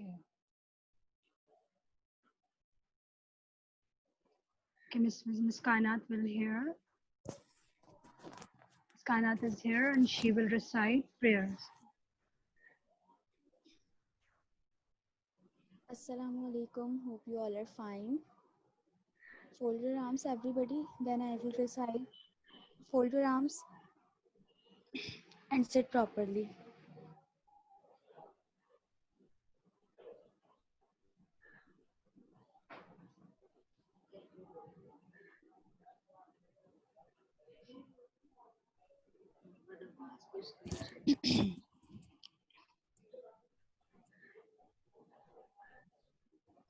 Okay. Okay, Miss Kainat will hear. Miss Kainat is here and she will recite prayers. Assalamu alaikum. Hope you all are fine. Fold your arms, everybody. Then I will recite. Fold your arms and sit properly.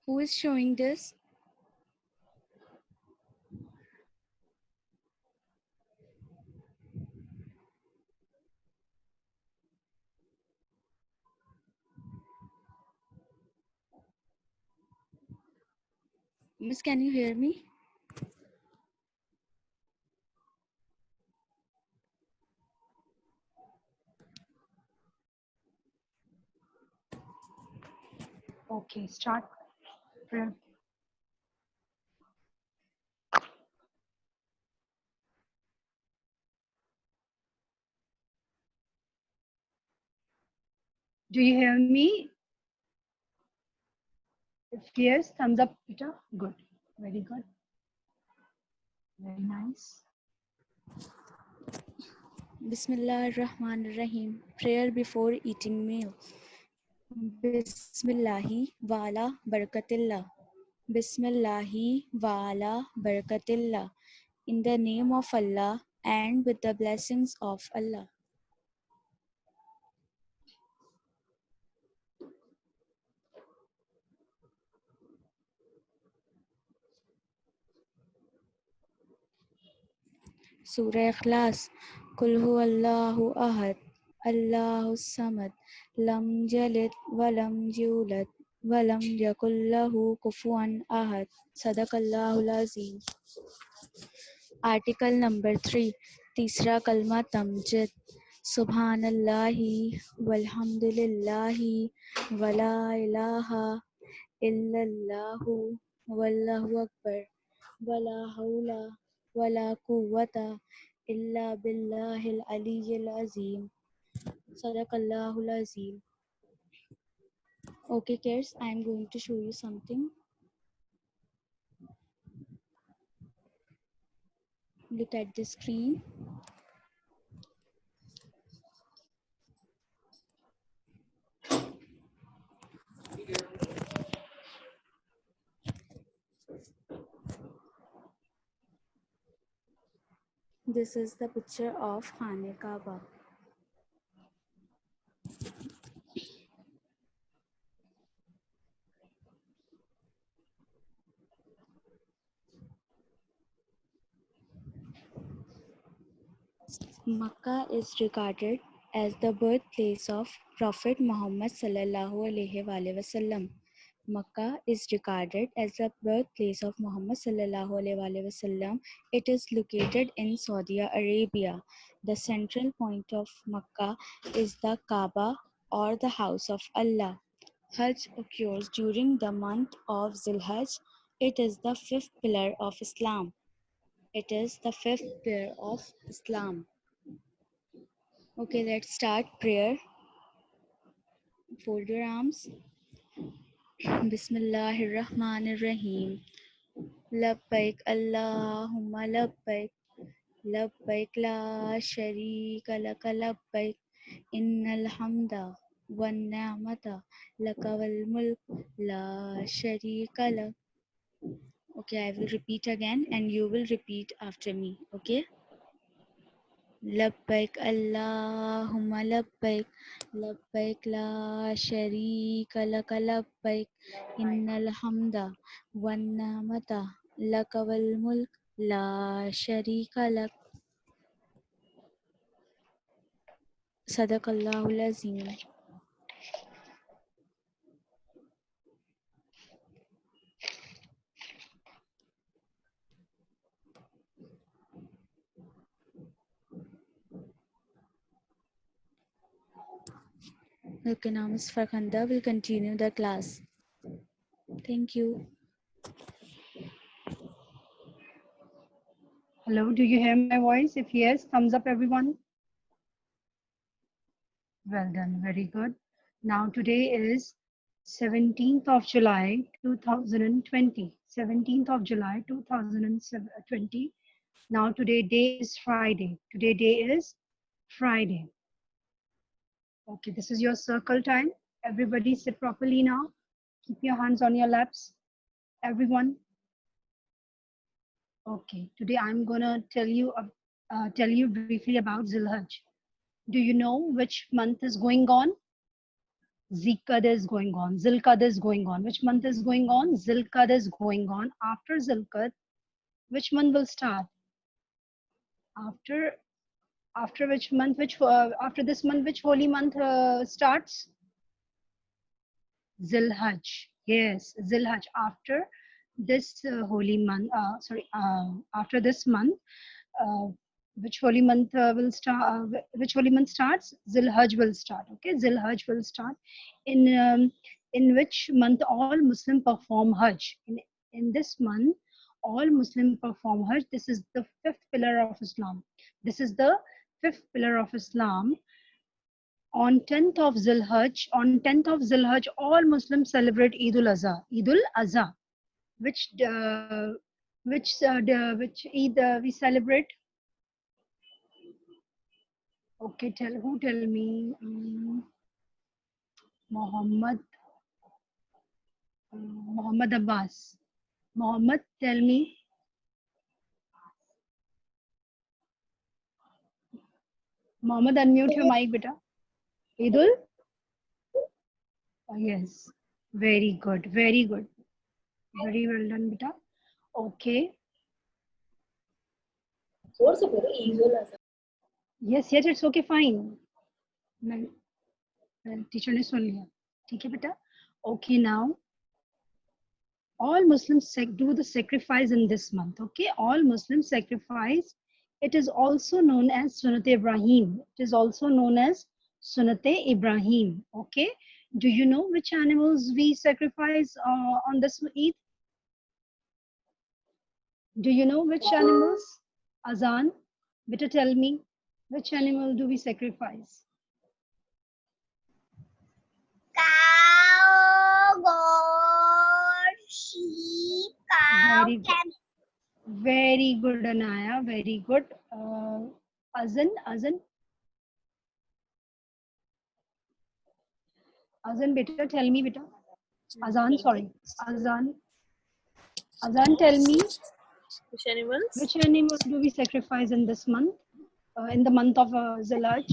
Who is showing this? Miss, can you hear me? Okay, start prayer. Do you hear me? If yes, thumbs up, Peter. Good. Very good. Very nice. Bismillah ar-Rahman ar-Rahim. Prayer before eating meal. Bismillahi wa ala barakatillah. Bismillahi wa ala barakatillah. In the name of Allah and with the blessings of Allah. Surah Ikhlas. Qul huwallahu ahad. Allahus samad. Lam yalid walam yulad walam yakul lahu kufuwan ahad. Sadaqallahul azim. Article number 3. तीसरा कलमा तमजिद. Subhanallahi walhamdulillahi wala ilaha illallahu wallahu akbar wala hawla wala quwwata illa billahil aliyyil azim. Sadaqallahul azim. Okay, kids, I am going to show you something. Look at the screen. This is the picture of Khane Kaaba. Makkah is regarded as the birthplace of Prophet Muhammad sallallahu alaihi wasallam. Makkah is regarded as the birthplace of Muhammad sallallahu alaihi wasallam. It is located in Saudi Arabia. The central point of Makkah is the Kaaba or the house of Allah. Hajj occurs during the month of Zilhajj. It is the fifth pillar of Islam. It is the fifth pillar of Islam. Okay, let's start prayer. Fold your arms. Bismillahirrahmanirrahim. Labbaik Allahumma labbaik. Labbaik la sharika laka labbaik. Innal hamda wan ni'mata laka wal mulk la sharika lak. Okay, I will repeat again and you will repeat after me. Okay? لبيك اللهم لبيك لبيك لا شريك لك لبيك إن الحمد والنعمة لك والملك لا شريك لك صدق الله العظيم. Okay, now Ms. Farkhanda will continue the class. Thank you. Hello, do you hear my voice? If yes, thumbs up everyone. Well done, very good. Now today is 17th of July 2020. 17th of July 2020. Now today day is Friday. Today day is Friday. Okay, this is your circle time. Everybody sit properly now. Keep your hands on your laps. Everyone. Okay, today I'm gonna tell you briefly about Zilhaj. Do you know which month is going on? Zilqad is going on. Zilqad is going on. Which month is going on? Zilqad is going on. After Zilqad, which month will start? After which month? After this month? Which holy month starts? Zilhaj. Yes, Zilhaj. After this holy month. After this month, uh, which holy month will start? Which holy month starts? Zilhaj will start. Okay, Zilhaj will start. In which month all Muslim perform Hajj? In this month, all Muslim perform Hajj. This is the fifth pillar of Islam. This is the fifth pillar of Islam. On 10th of Zilhaj, all Muslims celebrate Eid al-Azha. Eid al-Azha. Which which Eid we celebrate? Okay, tell me. Muhammad Muhammad Abbas. Muhammad, tell me. Muhammad, unmute your mic, beta. Eidul? Yes. Very good. Very good. Very well done, beta. Okay. Yes, yes, it's okay, fine. Teacher ने सुन लिया. ठीक है बेटा? Okay, now all Muslims do the sacrifice in this month. Okay, all Muslims sacrifice. It is also known as Sunat Ibrahim. It is also known as Sunat Ibrahim. Okay, do you know which animals we sacrifice on this Eid? Do you know which animals? Azan, better tell me, which animal do we sacrifice? Cow, goat, sheep, cow, Very good. camel. Very good, Anaya. Very good. Azan. Azan, beta, tell me, beta. Azan, sorry. Azan, tell me. Which animals? Which animal do we sacrifice in this month? In the month of Zilhaj?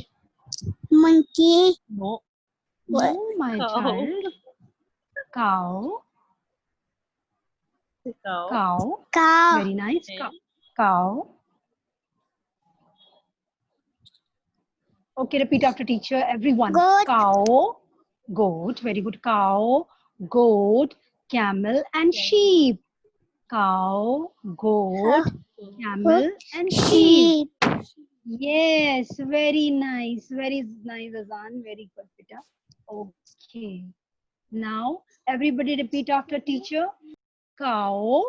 Monkey. No. No, my Cow. child. Cow. Cow. Cow. Cow. Very nice. Okay. Cow. Okay, repeat after teacher. Everyone. Goat. Cow. Goat. Very good. Cow. Goat. Camel and sheep. Cow. Goat. Camel and sheep. Yes, very nice. Very nice, Azan. Very good, beta. Okay. Now, everybody repeat after teacher. Cow,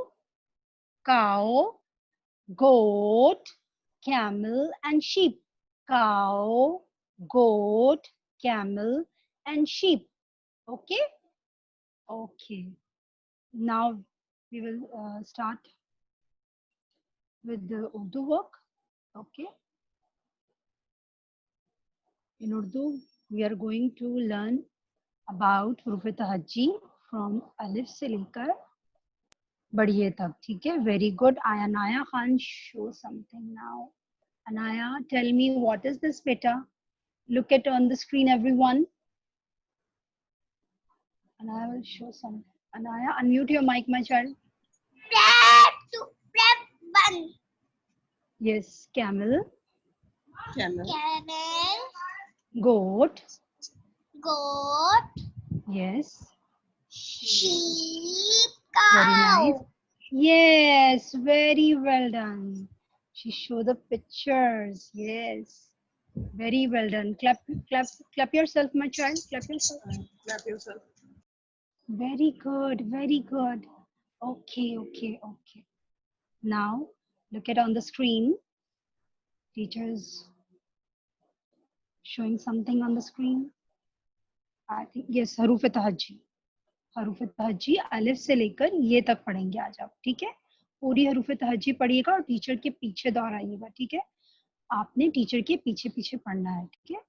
cow, goat, camel, and sheep. Cow, goat, camel, and sheep. Okay? Okay. Now, we will start with the Urdu work. Okay? In Urdu, we are going to learn about Huruf Tahajji from Alif से लेकर बढ़िए तक. ठीक है? Very good. Anaya Khan, show something now. Anaya, tell me what is this beta? Look at on the screen, everyone. Anaya will show something. Anaya, unmute your mic, my child. Prep one. Yes, camel, Camel. Camel. goat. Goat. Yes, Sheep. very Cow. nice. Yes, very well done. She showed the pictures. Yes. Very well done. Clap yourself, my child. Clap yourself. Clap yourself. Very good. Very good. Okay. Now look at on the screen. Teachers showing something on the screen. I think yes, हरूफ तहज्जी. हरूफ तहज्जी अलिफ से लेकर ये तक पढ़ेंगे आज आप. ठीक है, पूरी हरूफ तहज्जी पढ़िएगा और टीचर के पीछे दोहराइएगा. ठीक है, आपने टीचर के पीछे पीछे पढ़ना है. ठीक है.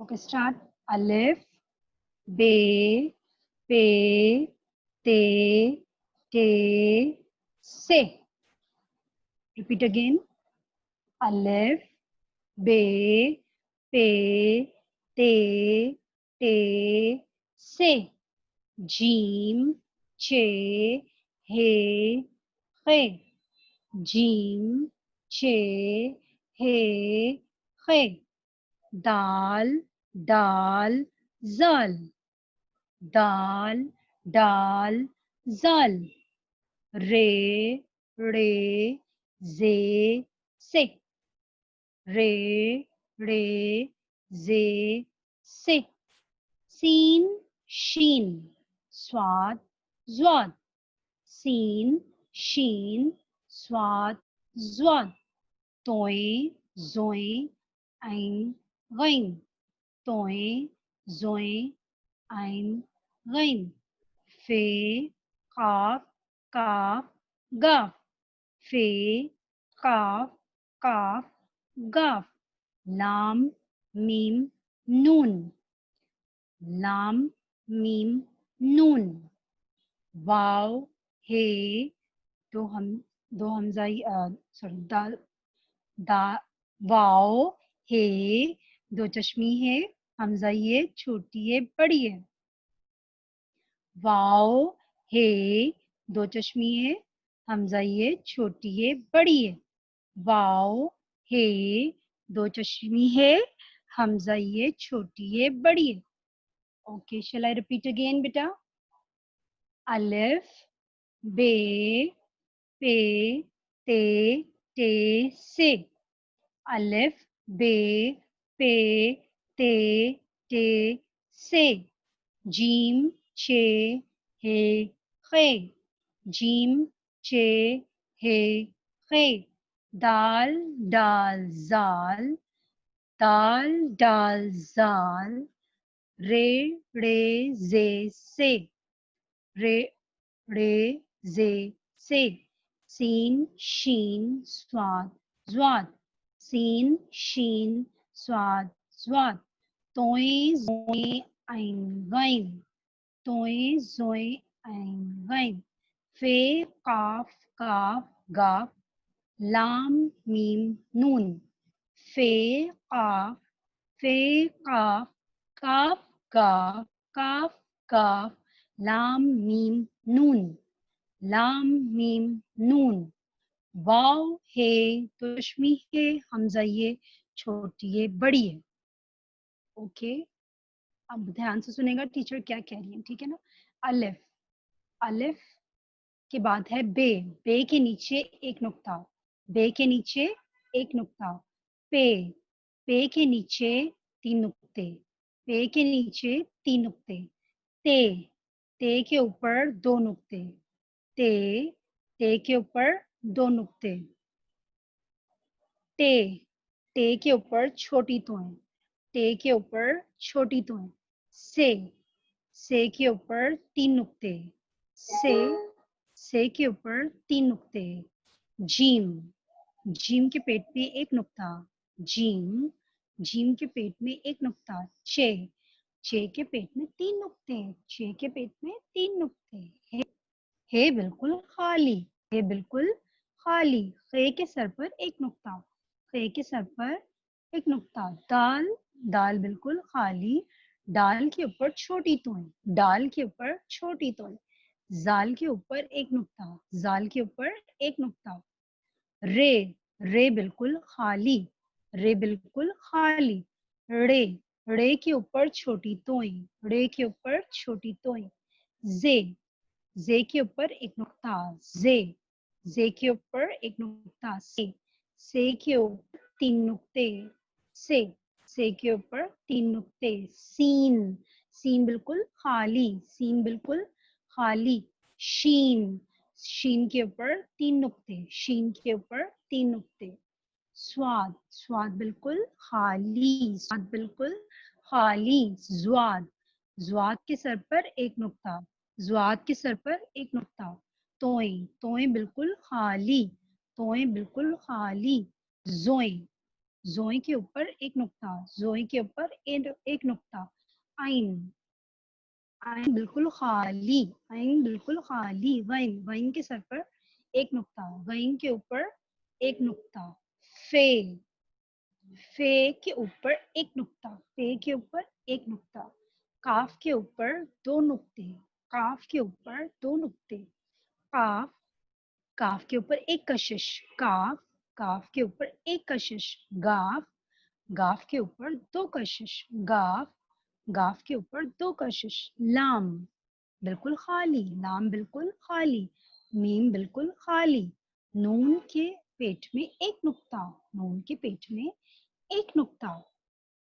Okay, start. Alif, be, pe, te, te, se. Repeat again. Alif, be, pe, te, te, se. Jim, che, he, he. Jim, che, he, he. दाल दाल जल. दाल दाल जल. रे रे जे से. रे रे जे से. सीन शीन स्वाद ज्वाद. सीन शीन स्वाद ज्वाद. तोय जोय ऐन गैन. तोय जोय ऐन गैन. फे काफ काफ गाफ. फे काफ काफ गाफ. लाम मीम नून. लाम मीम नून. वाव हे दो हमजाई सॉरी दाल दा. वाव हे दो चश्मी है. हमजा ये छोटी है बड़ी है. वाव हे दो चश्मी है. हमजा ये छोटी है बड़ी है. वाव हे दो चश्मी है. हमजा ये छोटी है बड़ी है. Okay, shall I repeat again, beta? Alif, be, pe, te, se. Alif, be, pe, te, se. Jim, che, he, he. Jim, che, he, he. Dal, dal, zal. Dal, dal, zal. रे रे जे से. रे रे जे से. सीन शीन स्वाद ज्वाद. Scene शीन स्वाद ज्वाद. तोय जोय ऐन gain. तोय जोय ऐन gain. फे काफ काफ गाफ. लाम मीम नून. फे काफ काफ काफ काफ काफ. लाम मीम नून. लाम मीम नून. वाव हे तो रश्मि है. हमजा ये छोटी है बड़ी है. ओके, अब ध्यान से सुनेगा टीचर क्या कह रही है. ठीक है ना. अलिफ. अलिफ के बाद है बे. बे के नीचे एक नुक्ता. बे के नीचे एक नुक्ता. पे. पे के नीचे तीन नुक्ते. पे के नीचे तीन नुक्ते. ते. ते के ऊपर दो नुक्ते. ते. ते के ऊपर दो नुक्ते. टे. टे के ऊपर छोटी तोय. टे के ऊपर छोटी तोय. से. से के ऊपर तीन नुक्ते. से के ऊपर तीन नुक्ते. जीम. जीम के पेट में एक नुक्ता. जीम. जीम के पेट में एक नुक्ता. चे. चे के पेट में तीन नुक्ते. चे के पेट में तीन नुक्ते. हे बिल्कुल खाली. हे बिल्कुल खाली. खे के सर पर एक नुक्ता. खे के सर पर एक नुक्ता. दाल. दाल बिल्कुल खाली. दाल के ऊपर छोटी तोय. दाल के ऊपर छोटी तोय. जाल के ऊपर एक नुक्ता. जाल के ऊपर एक नुक्ता. रे. रे बिल्कुल खाली, रे बिल्कुल खाली। रे, रे के ऊपर छोटी तोई, रे के ऊपर छोटी तोई। जे, जे के ऊपर एक नुक्ता, जे, जे के ऊपर एक नुक्ता। से के ऊपर 3 नुक्ते, से के ऊपर 3 नुक्ते। सीन, सीन बिल्कुल खाली, सीन बिल्कुल खाली। शीन, शीन के ऊपर 3 नुक्ते, शीन के ऊपर 3 नुक्ते। स्वाद, स्वाद बिल्कुल खाली, स्वाद बिल्कुल खाली। ज्वाद, ज्वाद के सर पर एक नुक्ता, ज्वाद के सर पर एक नुक्ता। तोए, तोए बिल्कुल खाली, तोए बिल्कुल खाली। जोए, जोए के ऊपर एक नुक्ता, जोए के ऊपर एक नुक्ता। आइन, आइन बिल्कुल खाली, आइन बिल्कुल खाली। गइन, गइन के सर पर एक नुक्ता, गइन के ऊपर एक नुक्ता। फे, फे के ऊपर एक नुक्ता, फे के ऊपर एक नुक्ता। काफ के ऊपर 2 नुक्ते, काफ के ऊपर 2 नुक्ते। काफ, काफ के ऊपर एक कशिश, काफ, काफ के ऊपर एक कशिश। गाफ, गाफ के ऊपर 2 कशिश, गाफ, गाफ के ऊपर 2 कशिश। लाम, बिल्कुल खाली, लाम बिल्कुल खाली। मीम बिल्कुल खाली। नून के पेट में एक नुक्ता, नून के पेट में एक नुक्ता।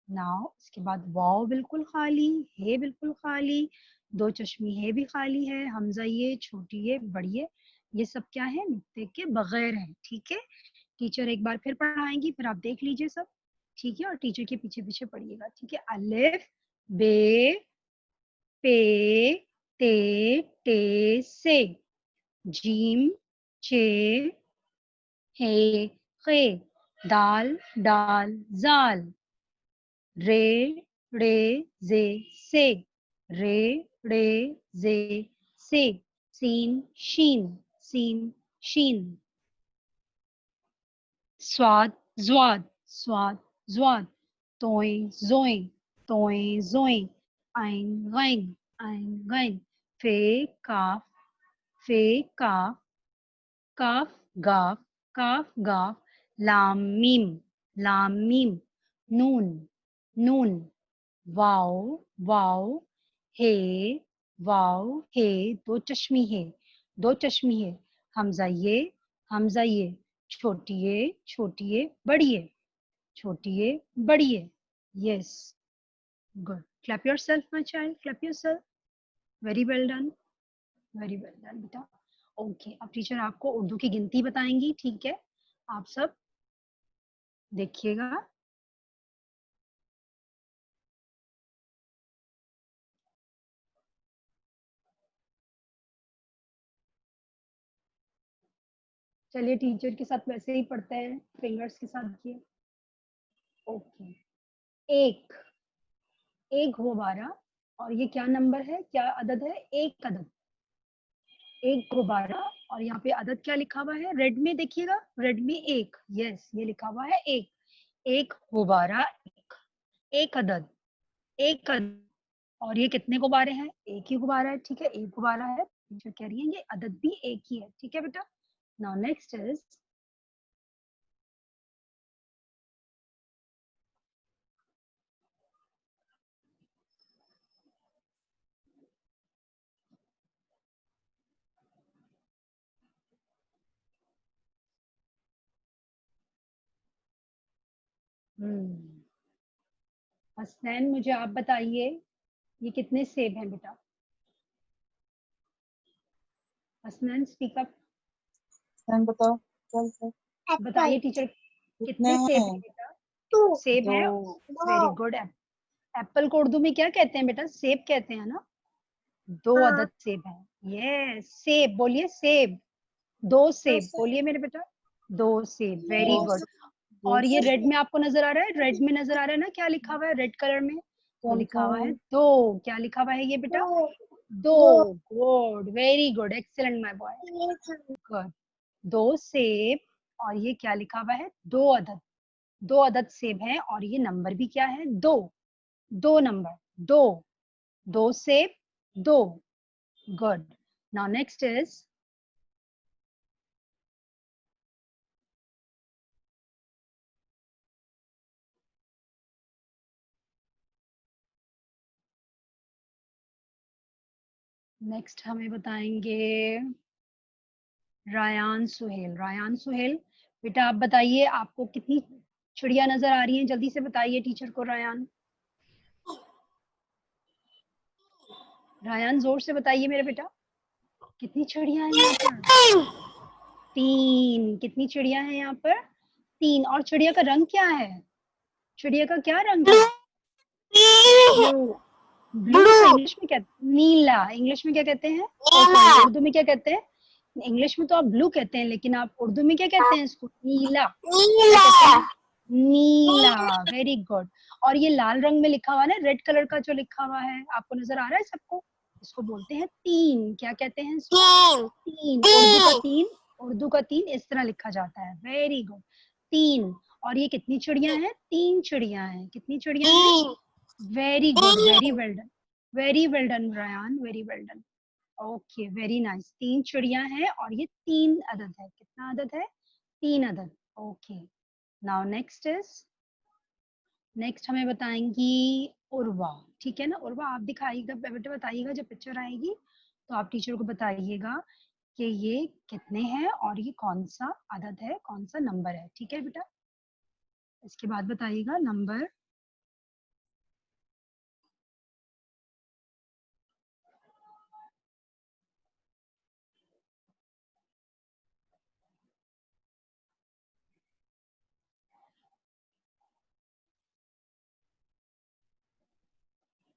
नाउ इसके बाद वाव बिल्कुल खाली, हे बिल्कुल खाली, 2 चश्मी है भी खाली है, हमजा ये, छोटी ये, बड़ी ये सब क्या है, नुक्ते के बगैर है। ठीक है, टीचर एक बार फिर पढ़ाएंगी, फिर आप देख लीजिए सब। ठीक है, और टीचर के पीछे पीछे पढ़िएगा। ठीक है, अलिफ, बे, पे, ते से। जीम, चे, हे, खे। दाल, डाल, जाल। रे, जे से, रे, जे से। सीन, शीन, सीन, शीन। स्वाद, ज्वाद, स्वाद, ज्वाद। तोए, जोए, तोए, जोए। आइन, गैन, आइन, गैन। फे, काफ, फे, काफ, काफ, गाफ, काफ, गाफ। लाम, मीम, लाम, मीम। नून, नून। वाओ, वाओ। हे, वाओ, हे, 2 चश्मी है, 2 चश्मी है। हमजा ये, हमजा ये, छोटी ये, छोटी ये, बड़ी है, छोटी ये, बड़ी है। Yes, good. Clap yourself my child, clap yourself. Very well done, very well done बेटा। ओके, अब टीचर आपको उर्दू की गिनती बताएंगी। ठीक है, आप सब देखिएगा। चलिए टीचर के साथ वैसे ही पढ़ते हैं, फिंगर्स के साथ किए। ओके, एक, एक गुब्बारा, और ये क्या नंबर है, क्या अदद है, एक अदद। एक गुब्बारा, और यहाँ पे अदद क्या लिखा हुआ है, रेड में देखिएगा, रेड में एक। यस, ये लिखा हुआ है एक। एक गुब्बारा, एक अदद, एक अदद। और ये कितने गुब्बारे हैं, एक ही गुब्बारा है। ठीक है, एक गुब्बारा है, जो कह रही है ये अदद भी एक ही है। ठीक है बेटा। नाउ नेक्स्ट इज हसनैन, मुझे आप बताइए, ये कितने सेब हैं बेटा। हसनैन स्पीक अप, मैम बताओ, चल चल बताइए टीचर, कितने कितने सेब हैं? हैं बेटा। सेब है, दो। Very good. एप्पल को उर्दू में क्या कहते हैं बेटा, सेब कहते हैं ना। 2 अदद सेब हैं। ये सेब बोलिए, सेब, 2 सेब बोलिए मेरे बेटा, 2 सेब, वेरी दो गुड। दो और ये से रेड में आपको नजर आ रहा है, रेड में नजर आ रहा है ना, क्या लिखा हुआ है रेड कलर में, क्या ये लिखा लिखा हुआ है? है 2। क्या लिखा हुआ है ये बेटा, 2। Good, very good, excellent my boy, good. 2 सेब, और ये क्या लिखा हुआ है, 2 अदद, 2 अदद सेब हैं, और ये नंबर भी क्या है, 2, 2 नंबर, 2, 2 सेब, 2। Good. Now next is next हमें बताएंगे रायान सुहेल। रायान सुहेल, बेटा आप बताइए आपको कितनी चिड़िया नजर आ रही हैं? जल्दी से बताइए टीचर को। रायान, रायान जोर से बताइए मेरे बेटा, कितनी चिड़िया है यहाँ पर? 3। कितनी चिड़िया है यहाँ पर? 3। और चिड़िया का रंग क्या है? चिड़िया का क्या रंग है? ब्लू। ब्लू को इंग्लिश में क्या? नीला। इंग्लिश में क्या कहते हैं? सॉरी, उर्दू में क्या कहते हैं? इंग्लिश में तो आप ब्लू कहते हैं, लेकिन आप उर्दू में क्या कहते हैं इसको? नीला। क्या कहते हैं? नीला। Very good. और ये लाल रंग में लिखा हुआ है ना, रेड कलर का जो लिखा हुआ है, आपको नजर आ रहा है सबको? इसको बोलते हैं 3। क्या कहते हैं इसको? 3। उर्दू का 3, उर्दू का 3 इस तरह लिखा जाता है। Very good, 3। और ये कितनी चिड़िया हैं? 3 चिड़िया हैं। कितनी चिड़िया हैं? Very good, very well done, very well done Rayan, very well done. Okay, very nice. 3 चिड़िया हैं और ये 3 अदद है। कितना अदद है? 3 अदद। ओके, नाउ नेक्स्ट हमें बताएंगी उर्वा। ठीक है ना उर्वा, आप दिखाइएगा बेटा, बताइएगा जब पिक्चर आएगी तो आप टीचर को बताइएगा कि ये कितने हैं और ये कौन सा अदद है, कौन सा नंबर है। ठीक है बेटा, इसके बाद बताइएगा नंबर।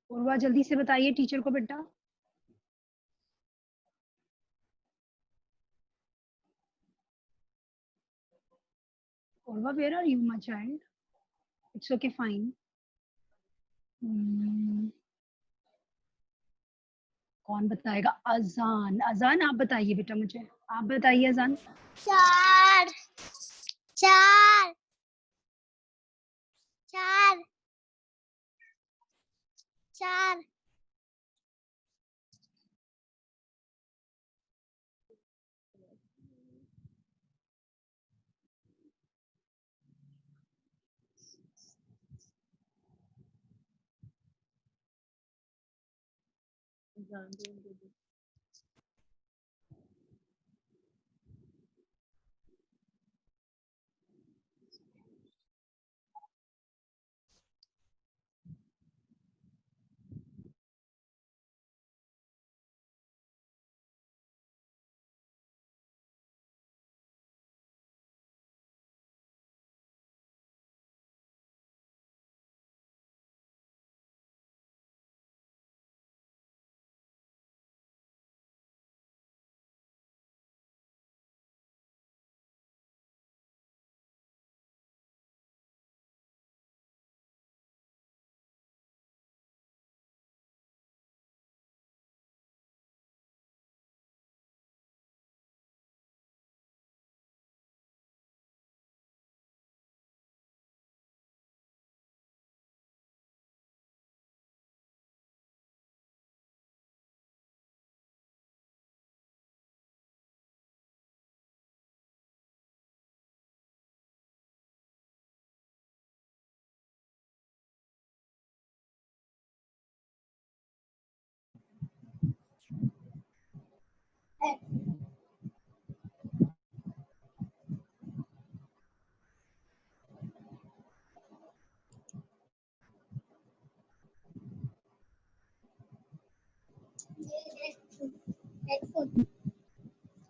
उर्वा जल्दी से बताइए टीचर को बेटा। Urva, where are you, my child? It's okay, fine. कौन बताएगा? अजान। अजान आप बताइए बेटा मुझे, आप बताइए अजान। 4 4 4 4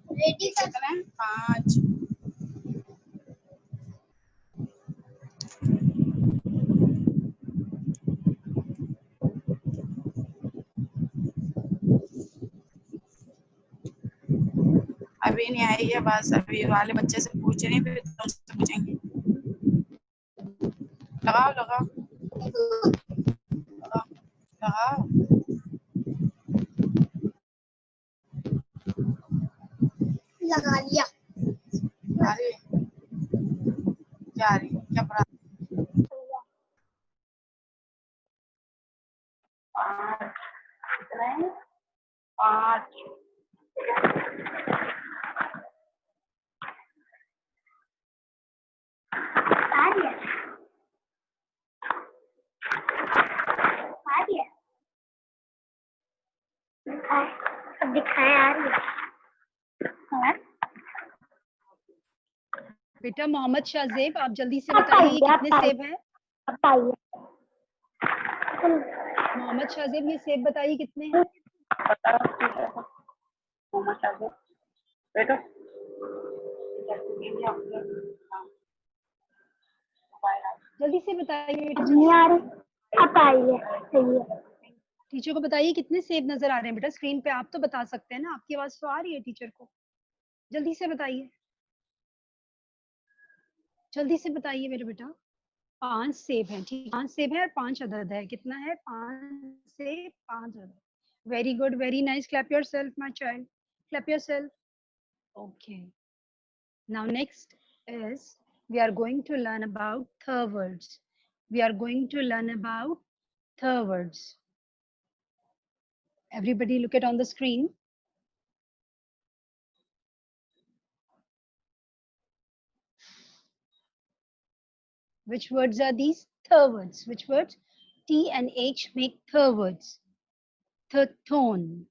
रेडी कर 5 अभी नहीं आई है बस, अभी वाले बच्चे से पूछ रही, फिर तुमसे पूछेंगे। लगाओ लगाओ लगाओ लगाओ। लगा लिया। अरे क्या रही क्या पढ़ा? 5 कितने? 5 आ गया आ गया। अब दिखाएं यार। बेटा मोहम्मद शाहजेब, आप जल्दी से बताइए ये कितने सेब हैं? बताइए। मोहम्मद शाहजेब, ये सेब बताइए कितने हैं? बेटा जल्दी से बताइए बेटा, नहीं जल्दी। आ रही। बताइए। सही है। टीचर को बताइए कितने सेब नजर आ रहे हैं बेटा स्क्रीन पे? आप तो बता सकते हैं ना, आपकी आवाज तो आ रही है टीचर को। जल्दी से बताइए, जल्दी से बताइए मेरे बेटा। 5 सेब हैं, ठीक, 5 सेब है और 5 अदद है। कितना है? 5 से 5 अदद। Very good, very nice, clap yourself my child, clap yourself. Okay, now next is we are going to learn about third words. We are going to learn about third words. Everybody look at on the screen. Which words are these? Third words. Which words? T and H make third words. Thone.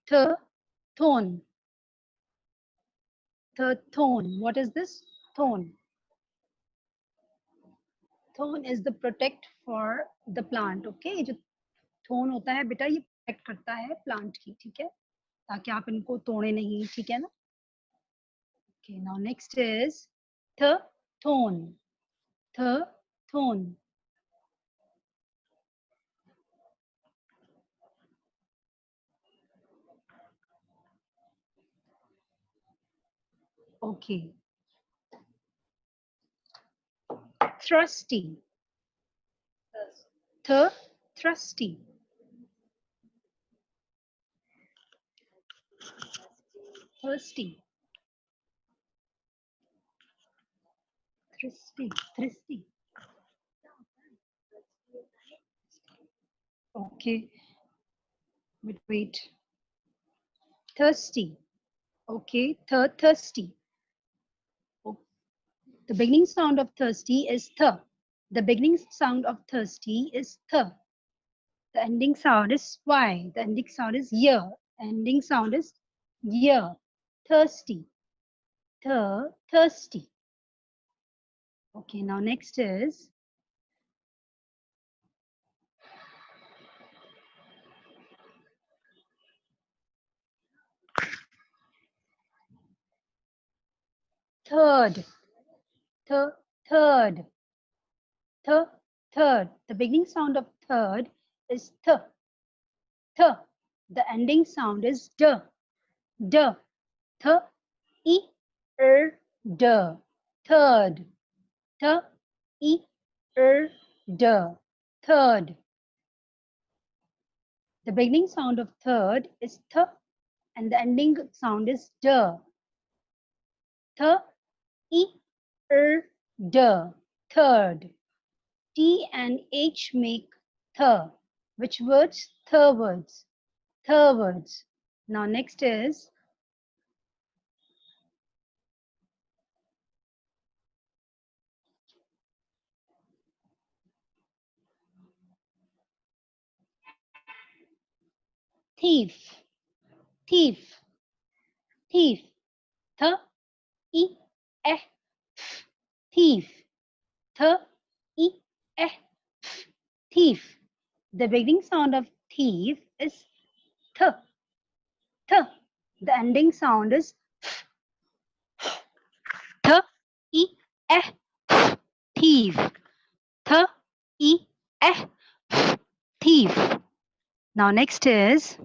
Thone. Thone. What is this? Thone. Thone is the protect for the plant. Okay, ये जो थोन होता है बेटा, ये protect करता है plant की, ठीक है, ताकि आप इनको तोड़े नहीं, ठीक है ना? Okay, now next is thone. Thone. Okay. Thrusty. Thrusty. Thirsty. Thirsty. Okay. Wait. Thirsty. Okay. Thirsty. Oh. The beginning sound of thirsty is th. The beginning sound of thirsty is th. The ending sound is y. The ending sound is year. Ending sound is year. Thirsty. Thirsty. Okay, now next is third. Third. Third. The beginning sound of third is th. The ending sound is d. D. Th. E. D. Third. Th. E. D. Third. The beginning sound of third is th, and the ending sound is d. Th. E. D. Third. T and H make th. Which words? Third words. Third words. Now next is thief. Thief. Thief. Th. E. F. Thief. Th. E. F. Thief. The beginning sound of thief is th. Th. The ending sound is th. E. F. Thief. Th. E. F. Thief. Now next is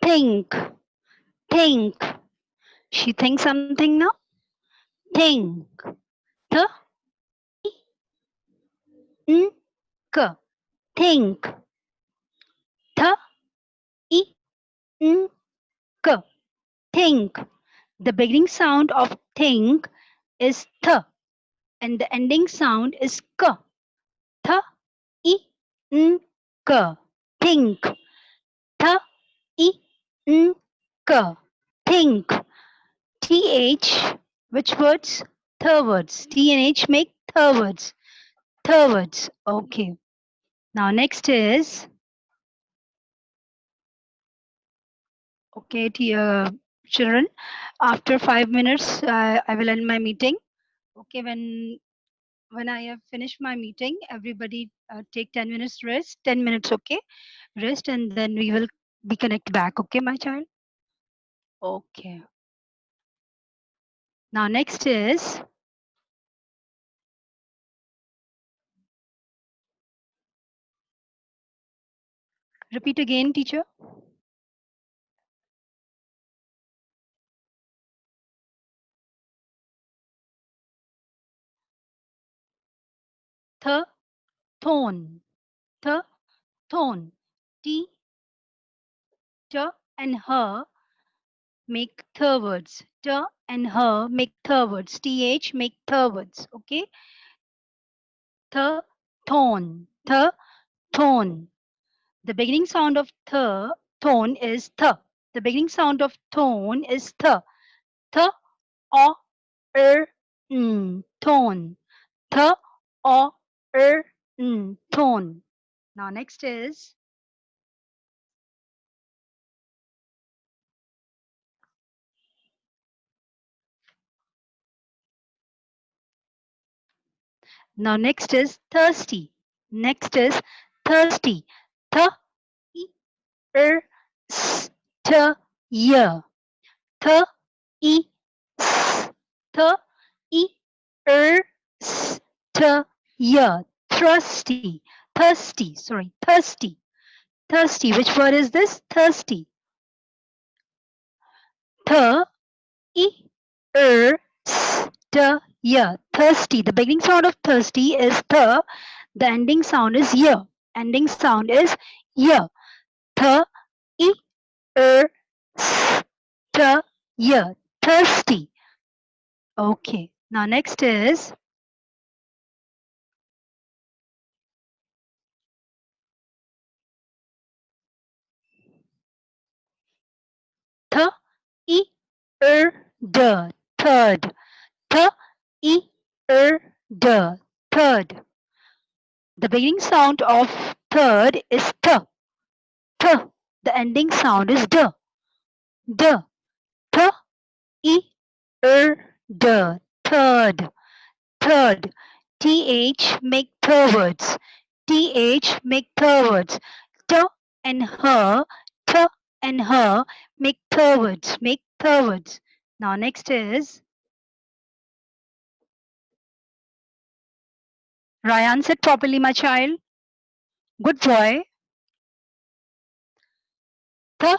think. Think. She thinks something now. Think. Th. E. K. Think. Th. E. K. Think. The beginning sound of think is th, and the ending sound is k. Th. E. K. Think. Th. E. K. Think. Th. Which words? Thirwards. T and H make thirwards. Thirwards. Okay. Now next is, okay, children, after 5 minutes, I will end my meeting. Okay, when I have finished my meeting, everybody take 10 minutes rest, 10 minutes, okay? Rest, and then we will be connect back, okay, my child? Okay. Now next is, repeat again, teacher. Th, tone, th, tone. T, t, and her make thirwards. T and her make thirwards. Th make thirwards, okay? Th, tone, th, tone. The beginning sound of th, tone is th. The beginning sound of tone is th. Th, o, tone. Th, o, tone. Now next is, now next is thirsty. Next is thirsty. Th, I, s, t, y. Th, I, s, th, I, s, t, y. Thirsty. Thirsty. Sorry. Thirsty. Thirsty. Which word is this? Thirsty. Th, I, s, t, y. Thirsty. The beginning sound of thirsty is th. The ending sound is y. Ending sound is y. Th, I, s, t, y. Thirsty. Okay. Now next is, th, I, d. Third. Th, I, d. Third. The beginning sound of third is th. Th. The ending sound is d. D. Th, I, d. Third. Third. Th make thirds. Th make thirds. T and her. T and her make thirds. Make thirds. Now next is, Ryan, said properly, my child. Good boy. Th,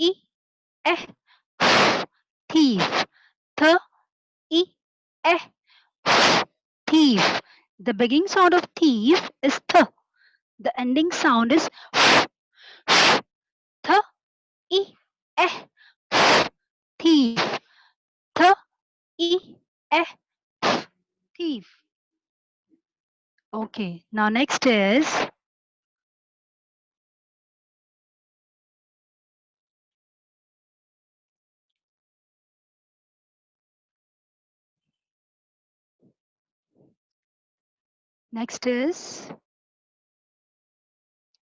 I, eh, thief. Th, I, eh, thief. The beginning sound of thief is th. The ending sound is th, I, eh, thief. Th, I, eh, thief. Okay, now next is,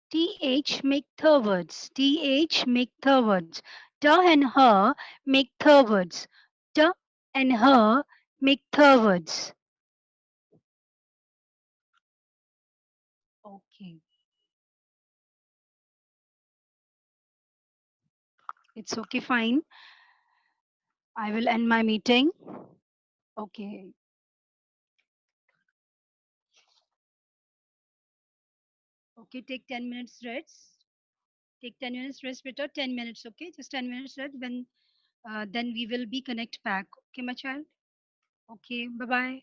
th make thirds. Th make thirds. T and her make thirds. T and her make thirds. Okay. It's okay, fine. I will end my meeting. Okay. Okay, take 10 minutes rest. Take 10 minutes rest, better 10 minutes, okay? Just 10 minutes rest. Then we will be connect back. Okay, my child? Okay, bye-bye.